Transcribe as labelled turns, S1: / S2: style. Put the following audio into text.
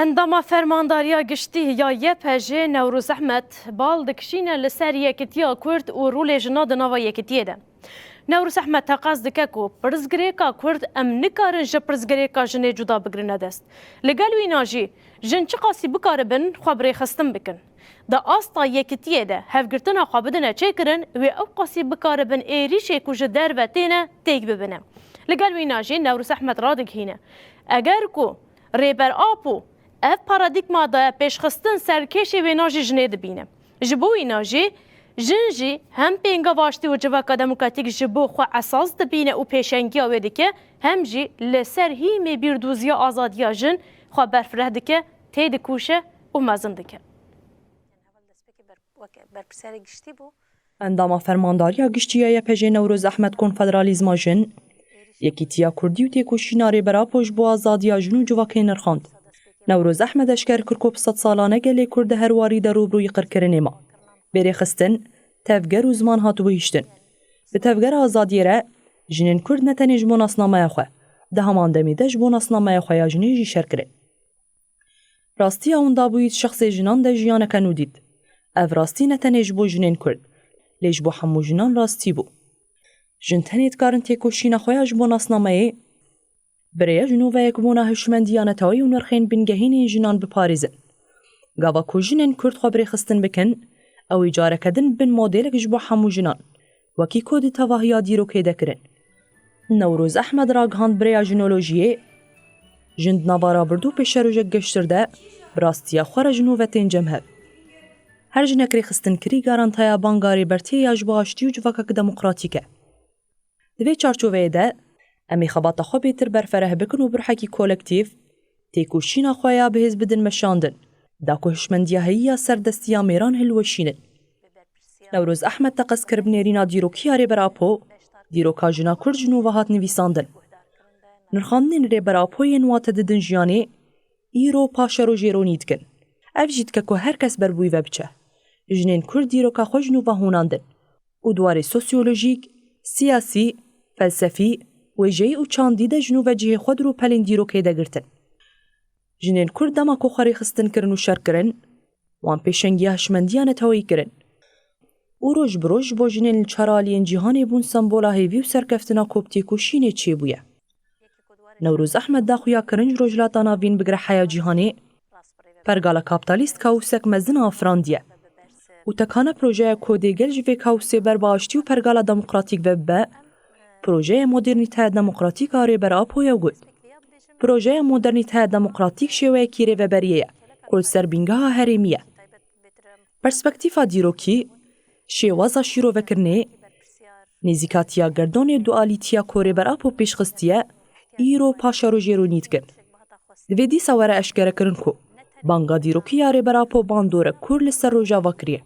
S1: انداما فرمانداریا گشتی یا یپجه نوروز احمد بال دکشینه لسر یکتیا کرد و رول جنا دناوا یکتیه ده. نوروز احمد تقاض دکه کو پرزگریکا کرد ام نکارن جه پرزگریکا جنه جدا بگرنه دست. لگل ویناجی جن چه قاسی بکاره بن خبری خستم بکن. دا آستا یکتیه ده هفگرتنا خوابدنه چه کرن و او قاسی بکاره بن ایریشه کجه در و تینه تیگ ببنه. لگل ویناجی نوروز احمد رادگ هینه. اگر کو ریبر آپو اف پارادیگما دا پیشخستن سرکشی ویناجی جنه دبینه. جبو ویناجی جنجی هم پینگا واشتی و جواکا دموکراتیک جبو خو اساس دبینه و پیشنگی آویده که هم جی لسر هیمی بیردوزی آزادی جن خو برفره دکه تید کوشه و مزن دکه.
S2: انداما فرمانداریا گشتیه یپجه نوروز احمد کنفدرالیزما جن یکیتیا کردی و تیکوشیناری برا پوش بو آزادی جن و جواکی نرخاند. نوروز احمد اشکر کرکوب 100 سالانه گلی کرد هرواری در روبروی قرکرنه ما. بری خستن تفگر و زمان هاتو بهشتن. به تفگر آزادی را جنین کرد نتنی جبون اسنامه خواه. ده همان دمیده جبون اسنامه خواه یا جنی جی شرکره. راستی اون دابوید شخص جنان ده جیانه کنو دید. او راستی نتنی جبو جنین کرد. لی جبو همو جنان راستی بو. جن تنید کارن تیکوشین خواه جبون اسنامه برای جنوبه یک بونا هشمندیانه تایی و نرخین بنگهین جنان بپاریزن. گاوا کو جنین کرد خبری خستن بکن او اجاره کدن بن مدل جبو همو جنان وکی کود تواهیا دیرو که دکرن. نوروز احمد راگهاند برای جنولوژیه جند نوارا بردو پیش روژه گشترده براستیا خور جنوبه تین جمهر. هر جنکری خستن کری گارانتایا بانگاری برتی یا جبو آشتی و جواکک دموکراتیکه. دوی چارچوه ده امی خبات خو بیتر برفره بکن و برحکی کولکتیف تیکوشینا خویا به حزب دن مشاندن دا کو هشمندیه هیا سردستیا میران هلوشینن. نوروز احمد تقص کربنیرینا دیروکیه ری براپو دیروکا جنا کرد جنوبه هات نویساندن. نرخاندن ری براپوی نوات ددن جیانه ایرو پاشا رو جیرونید کن. اف جید که هر کس بربوی وبچه. جنین کرد دیروکا خو جنوبه هوناندن. و دوار سوسیولوژیک، سیاسی، فلسفی و جی او چاندی ده جنوب جه خود رو پلین دیرو که دگرتن. جنین کرد دما کو خاری خستن کرن و شر کرن وان پیشنگی هشمندیان تاوی کرن. او روش بروش با جنین چرالین جهانی بون سمبولا هیوی و سرکفتنا کوبتیکو شینه چی بویه. نوروز احمد دا خویا کرنج روجلاتانا وین بگره حیا جهانی پرگالا کابتالیست کاوسک مزن آفراندیه. و تکانه پروژه کودیگل جوی کاوسی برباشتی و پرگالا دموکراتیک وبه پروژه مدرنیته دموکراتیک آره برا پویا گود. پروژه مدرنیته دموکراتیک شوه کیره و بریه کل سربینگاه هرمیه. پرسپکتیفا دیروکی شوازا شیرو وکرنه نزیکاتیا گردون دوالیتیا کوره برا پو پیشخستیه ایرو پاشا رو جیرو نیت کن. دوی دی سواره اشکره کرن کو بانگا دیروکی آره برا پو باندوره کور لسر رو جاوا کریه.